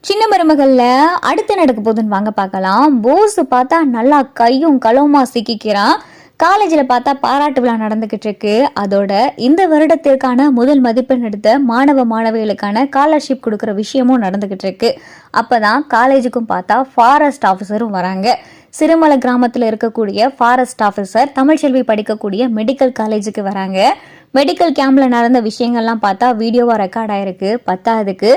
சின்ன மருமகள்ல அடுத்து நடக்க போகுதுன்னு வாங்க பார்க்கலாம். போஸ் பார்த்தா நல்லா கையும் களவுமா சிக்கிக்கிறான். காலேஜில் பார்த்தா பாராட்டு விழா நடந்துகிட்டு இருக்கு. அதோட இந்த வருடத்திற்கான முதல் மதிப்பெண் எடுத்த மாணவ மாணவிகளுக்கான ஸ்காலர்ஷிப் கொடுக்குற விஷயமும் நடந்துகிட்டு இருக்கு. அப்பதான் காலேஜுக்கும் பார்த்தா ஃபாரஸ்ட் ஆஃபீஸரும் வராங்க. சிறுமலை கிராமத்தில் இருக்கக்கூடிய ஃபாரஸ்ட் ஆஃபீஸர் தமிழ்ச்செல்வி படிக்கக்கூடிய மெடிக்கல் காலேஜுக்கு வராங்க. மெடிக்கல் கேம்ப்ல நடந்த விஷயங்கள்லாம் பார்த்தா வீடியோவா ரெக்கார்ட் ஆயிருக்கு. பத்தாவதுக்கு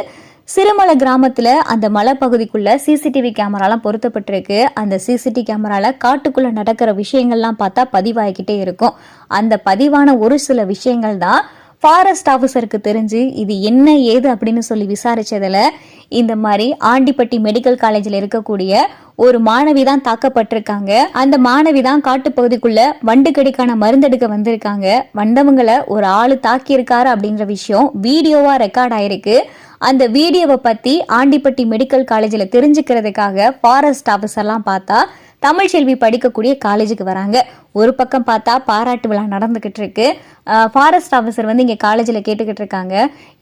சிறுமலை கிராமத்துல அந்த மலைப்பகுதிக்குள்ள சிசிடிவி கேமராலாம் பொருத்தப்பட்டிருக்கு. அந்த சிசிடிவி கேமரால காட்டுக்குள்ள நடக்கிற விஷயங்கள்லாம் பார்த்தா பதிவாகிக்கிட்டே இருக்கும். அந்த பதிவான ஒரு சில விஷயங்கள் தான் ஃபாரஸ்ட் ஆஃபீஸருக்கு தெரிஞ்சு இது என்ன ஏது அப்படின்னு சொல்லி விசாரிச்சதுல இந்த மாதிரி ஆண்டிப்பட்டி மெடிக்கல் காலேஜில் இருக்கக்கூடிய ஒரு மாணவி தான் தாக்கப்பட்டிருக்காங்க. அந்த மாணவி தான் காட்டுப்பகுதிக்குள்ள வண்டு கடிக்கான மருந்தெடுக்க வந்திருக்காங்க. வந்தவங்களை ஒரு ஆளு தாக்கியிருக்காரு அப்படின்ற விஷயம் வீடியோவா ரெக்கார்ட் ஆயிருக்கு. அந்த வீடியோவை பத்தி ஆண்டிப்பட்டி மெடிக்கல் காலேஜில் தெரிஞ்சுக்கிறதுக்காக ஃபாரஸ்ட் ஆஃபீஸர்லாம் பார்த்தா தமிழ்ச்செல்வி படிக்கக்கூடிய காலேஜுக்கு வராங்க. ஒரு பக்கம் பார்த்தா பாராட்டு விழா நடந்துகிட்டு இருக்கு. ஃபாரஸ்ட் ஆஃபீஸர் வந்து இங்கே காலேஜில் கேட்டுக்கிட்டு இருக்காங்க,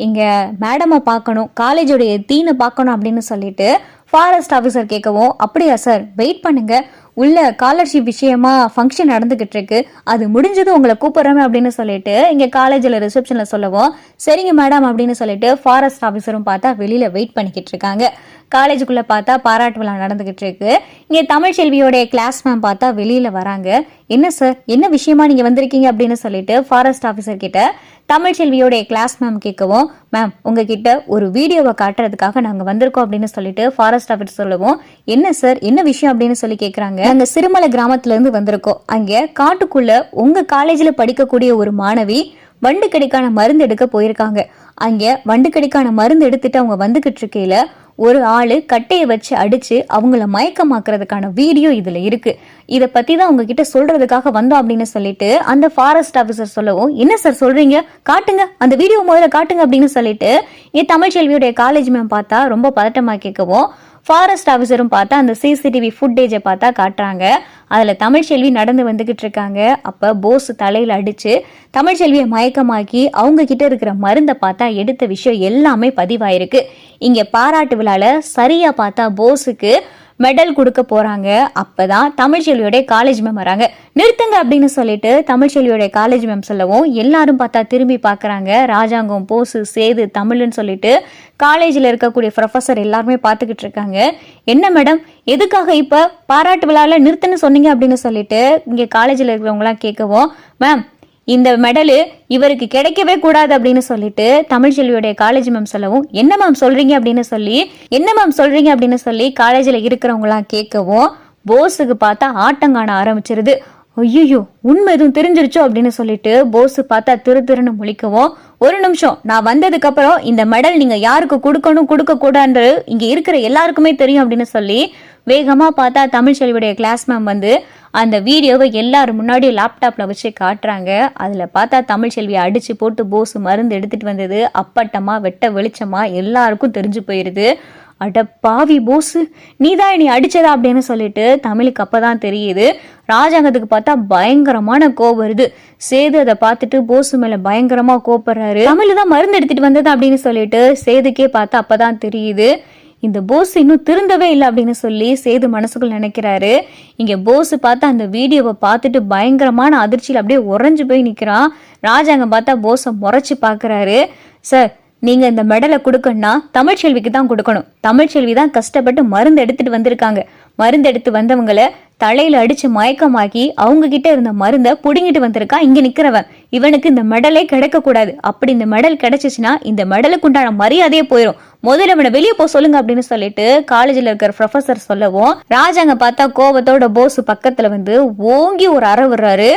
இங்கே மேடமை பார்க்கணும், காலேஜோடைய தீனை பார்க்கணும் அப்படின்னு சொல்லிட்டு ஃபாரஸ்ட் ஆஃபீஸர் கேட்கவும், அப்படியா சார், வெயிட் பண்ணுங்க, உள்ள ஸ்காலர்ஷிப் விஷயமா ஃபங்க்ஷன் நடந்துகிட்டு இருக்கு, அது முடிஞ்சதும் உங்களை கூப்பிடுறேன் அப்படின்னு சொல்லிட்டு இங்கே காலேஜில் ரிசப்ஷனில் சொல்லவும், சரிங்க மேடம் அப்படின்னு சொல்லிட்டு ஃபாரஸ்ட் ஆஃபீஸரும் பார்த்தா வெளியில வெயிட் பண்ணிக்கிட்டு இருக்காங்க. காலேஜுக்குள்ள பார்த்தா பாராட்டு விழா நடந்துகிட்டு இருக்கு. இங்கே தமிழ்ச்செல்வியோடைய கிளாஸ் மேம் பார்த்தா வெளியில வராங்க. என்ன சார், என்ன விஷயமா நீங்க வந்திருக்கீங்க அப்படின்னு சொல்லிட்டு ஃபாரஸ்ட் ஆஃபீஸர் கிட்ட தமிழ்ச்செல்வியோடைய கிளாஸ் மேம் கேட்கவும், மேம் உங்ககிட்ட ஒரு வீடியோவை காட்டுறதுக்காக நாங்க வந்திருக்கோம் அப்படின்னு சொல்லிட்டு ஃபாரஸ்ட் ஆஃபீஸர் சொல்லவும், என்ன சார், என்ன விஷயம் அப்படின்னு சொல்லி கேட்கறாங்க. நாங்க சிறுமலை கிராமத்துல இருந்து வந்திருக்கோம். அங்க காட்டுக்குள்ள உங்க காலேஜ்ல படிக்கக்கூடிய ஒரு மாணவி வண்டு கடிக்கான மருந்து எடுக்க போயிருக்காங்க. அங்க வண்டு கடிக்கான மருந்து எடுத்துட்டு அவங்க வந்துகிட்டு இருக்கையில ஒரு ஆளு கட்டையை வச்சு அடிச்சு அவங்கள மயக்கமாக்குறதுக்கான வீடியோ இதுல இருக்கு. இதை பத்தி தான் உங்ககிட்ட சொல்றதுக்காக வந்தோம் அப்படின்னு சொல்லிட்டு அந்த ஃபாரஸ்ட் ஆஃபீஸர் சொல்லவும், என்ன சார் சொல்றீங்க, காட்டுங்க, அந்த வீடியோ முதல்ல காட்டுங்க அப்படின்னு சொல்லிட்டு இங்க தமிழ்ச்செல்வியோடைய காலேஜ் மேம் பார்த்தா ரொம்ப பதட்டமா கேட்கவும், ஃபாரஸ்ட் ஆஃபீஸரும் பார்த்தா அந்த சிசிடிவி ஃபுட்டேஜை பார்த்தா காட்டுறாங்க. அதுல தமிழ்ச்செல்வி நடந்து வந்துகிட்டு இருக்காங்க. அப்ப போஸ் தலையில அடிச்சு தமிழ்ச்செல்வியை மயக்கமாக்கி அவங்க கிட்ட இருக்கிற மருந்தை பார்த்தா எடுத்த விஷயம் எல்லாமே பதிவாயிருக்கு. இங்க பாராட்டு விழால சரியா பார்த்தா போஸுக்கு மெடல் கொடுக்க போறாங்க. அப்பதான் தமிழ்ச்செல்வியோட காலேஜ் மேம் வராங்க. நிறுத்துங்க அப்படின்னு சொல்லிட்டு தமிழ்ச்செல்வியோட காலேஜ் மேம் சொல்லவும் எல்லாரும் பார்த்தா திரும்பி பாக்குறாங்க. ராஜாங்கம், போசு, சேது, தமிழ்னு சொல்லிட்டு காலேஜில் இருக்கக்கூடிய ப்ரொஃபஸர் எல்லாருமே பார்த்துக்கிட்டு இருக்காங்க. என்ன மேடம், எதுக்காக இப்ப பாராட்டு விழால நிறுத்துன்னு சொன்னீங்க அப்படின்னு சொல்லிட்டு இங்க காலேஜில் இருக்கிறவங்களாம் கேட்கவும், மேம் இந்த மெடலு இவருக்கு கிடைக்கவே கூடாது அப்படின்னு சொல்லிட்டு தமிழ்ச்செல்வியோடைய காலேஜ் மேம் சொல்லவும், என்ன மேம் சொல்றீங்க அப்படின்னு சொல்லி காலேஜில் இருக்கிறவங்களாம் கேட்கவும், போஸுக்கு பார்த்தா ஆட்டங்காண ஆரம்பிச்சிருது. ஐயோ, உண்மை எதுவும் தெரிஞ்சிருச்சோ அப்படின்னு சொல்லிட்டு போஸ் பார்த்தா திருன்னு முழிக்கவும், ஒரு நிமிஷம், நான் வந்ததுக்கு அப்புறம் இந்த மெடல் நீங்க யாருக்கு கொடுக்கணும் கொடுக்க கூடாது இங்க இருக்கிற எல்லாருக்குமே தெரியும் அப்படின்னு சொல்லி வேகமா பார்த்தா தமிழ்ச்செல்வியுடைய கிளாஸ் மேம் வந்து அந்த வீடியோவை எல்லாரும் முன்னாடி லேப்டாப்ல வச்சு காட்டுறாங்க. அதுல பார்த்தா தமிழ்ச்செல்வியை அடிச்சு போட்டு போஸ் மருந்து எடுத்துட்டு வந்தது அப்பட்டமா வெட்ட வெளிச்சமா எல்லாருக்கும் தெரிஞ்சு போயிருது. அட பாவி போஸ், நீதான் நீ அடிச்சதா அப்படின்னு சொல்லிட்டு தமிழுக்கு அப்பதான் தெரியுது. ராஜாங்கத்துக்கு பார்த்தா பயங்கரமான கோபம் வருது. சேது அதை பார்த்துட்டு போஸ் மேல பயங்கரமா கோபப்படுறாரு. தமிழ் தான் மருந்து எடுத்துட்டு வந்தது அப்படின்னு சொல்லிட்டு சேதுக்கே பார்த்தா அப்பதான் தெரியுது இந்த போஸ் இன்னும் திருந்தவே இல்லை அப்படின்னு சொல்லி சேது மனசுக்குள்ள நினைக்கிறாரு. இங்க போஸ் பார்த்தா அந்த வீடியோவை பார்த்துட்டு பயங்கரமான அதிர்ச்சியில் அப்படியே உறைஞ்சு போய் நிக்கிறான். ராஜாங்க பார்த்தா போஸை முறைச்சு பாக்குறாரு. சார், நீங்க இந்த மெடலை கொடுக்கணும்னா தமிழ்ச்செல்விக்கு தான் கொடுக்கணும். தமிழ்ச்செல்வி தான் கஷ்டப்பட்டு மருந்து எடுத்துட்டு வந்திருக்காங்க. மருந்து எடுத்து வந்தவங்களை தலையில அடிச்சு மயக்கமாக்கி அவங்க கிட்ட இருந்த மருந்தை புடுங்கிட்டு வந்திருக்கான் இங்க நிக்கிறவன். இவனுக்கு இந்த மெடலே கிடைக்க கூடாது. அப்படி இந்த மெடல் கிடைச்சிச்சுன்னா இந்த மெடலுக்கு உண்டான மரியாதையே போயிடும். முதல்ல இவனை வெளியே போ சொல்லுங்க அப்படின்னு சொல்லிட்டு காலேஜில் இருக்கிற ப்ரொஃபசர் சொல்லவும், ராஜாங்க பார்த்தா கோபத்தோட போஸ் பக்கத்துல வந்து ஓங்கி ஒரு அறை விடுறாரு.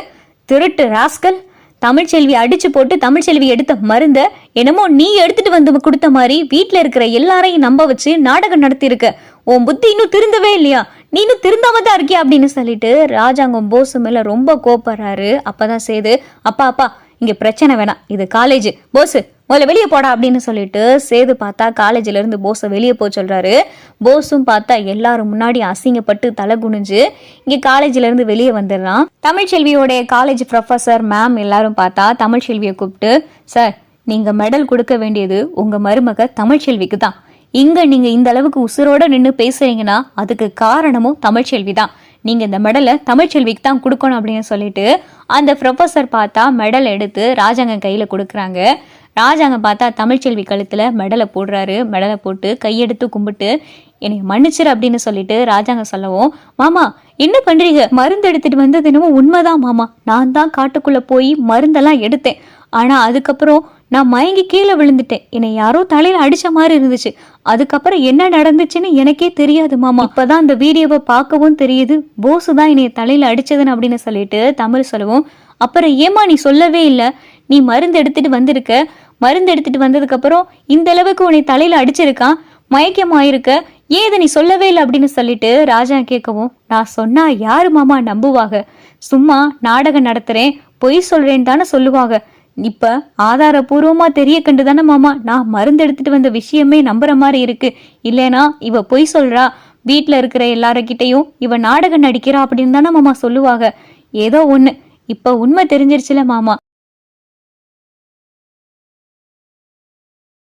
திருட்டு ராஸ்கல், தமிழ்ச்செல்வி அடிச்சு போட்டு தமிழ்ச்செல்வி எடுத்த மருந்த என்னமோ நீ எடுத்துட்டு வந்து கொடுத்த மாதிரி வீட்டுல இருக்கிற எல்லாரையும் நம்ப வச்சு நாடகம் நடத்தி இருக்க. உன் புத்தி இன்னும் திருந்தவே இல்லையா, நீ இன்னும் திருந்தாம தான் இருக்கியா அப்படின்னு சொல்லிட்டு ராஜாங்கம் போஸ் மேல ரொம்ப கோபப்படுறாரு. அப்பதான் சேது, அப்பா இங்க பிரச்சனை வேணாம், இது காலேஜ், போஸ் முதல்ல வெளியே போடா அப்படின்னு சொல்லிட்டு சேது பார்த்தா காலேஜ்ல இருந்து போஸை வெளியே போக சொல்றாரு. போஸும் பார்த்தா எல்லாரும் முன்னாடி அசிங்கப்பட்டு தலை குனிஞ்சு இங்க காலேஜ்ல இருந்து வெளியே வந்துடலாம். தமிழ்ச்செல்வியோடைய காலேஜ் ப்ரொஃபசர் மேம் எல்லாரும் பார்த்தா தமிழ்ச்செல்வியை கூப்பிட்டு, சார், நீங்க மெடல் கொடுக்க வேண்டியது உங்க மருமக தமிழ்ச்செல்விக்கு தான். இங்க நீங்க இந்த அளவுக்கு உசுரோட நின்று பேசுறீங்கன்னா அதுக்கு காரணமும் தமிழ்ச்செல்வி தான். நீங்க இந்த மெடலை தமிழ்ச்செல்விக்கு தான் கொடுக்கணும் அப்படின்னு சொல்லிட்டு அந்த ப்ரொஃபஸர் பார்த்தா மெடல் எடுத்து ராஜாங்கம் கையில கொடுக்குறாங்க. ராஜாங்கம் பார்த்தா தமிழ்ச்செல்வி கழுத்துல மெடலை போடுறாரு. மெடலை போட்டு கையெடுத்து கும்பிட்டு என்னை மன்னிச்சிரு அப்படின்னு சொல்லிட்டு ராஜாங்கம் சொல்லவும், மாமா என்ன பண்றீங்க? மருந்து எடுத்துட்டு வந்தது என்னமோ உண்மைதான் மாமா, நான் தான் காட்டுக்குள்ள போய் மருந்தெல்லாம் எடுத்தேன். ஆனா அதுக்கப்புறம் நான் மயங்கி கீழே விழுந்துட்டேன். என்னை யாரோ தலையில அடிச்ச மாதிரி இருந்துச்சு. அதுக்கப்புறம் என்ன நடந்துச்சுன்னு எனக்கே தெரியாது மாமா. இப்பதான் அந்த வீடியோவை பார்க்கவும் தெரியுது போசு தான் என்னைய தலையில அடிச்சதுன்னு அப்படின்னு சொல்லிட்டு தமிழ் சொல்லவும், அப்புறம் ஏமா நீ சொல்லவே இல்லை? நீ மருந்து எடுத்துட்டு வந்திருக்க, மருந்து எடுத்துட்டு வந்ததுக்கு அப்புறம் இந்த அளவுக்கு உன்னை தலையில அடிச்சிருக்கான், மயக்கமாயிருக்க, ஏன் இதை நீ சொல்லவே இல்லை அப்படின்னு சொல்லிட்டு ராஜா கேட்கவும், நான் சொன்னா யாரு மாமா நம்புவாங்க? சும்மா நாடகம் நடத்துறேன் பொய் சொல்றேன்னு தானே சொல்லுவாங்க. இப்ப ஆதாரபூர்வமா தெரிய கண்டு தானே மாமா நான் மருந்து எடுத்துட்டு வந்த விஷயமே நம்புற மாதிரி இருக்கு. இல்லைனா இவ பொய் சொல்றா, வீட்டுல இருக்கிற எல்லாருக்கிட்டையும் இவ நாடகம் நடிக்கிறா அப்படின்னு தானே மாமா சொல்லுவாங்க. ஏதோ ஒண்ணு இப்ப உண்மை தெரிஞ்சிருச்சுல மாமா,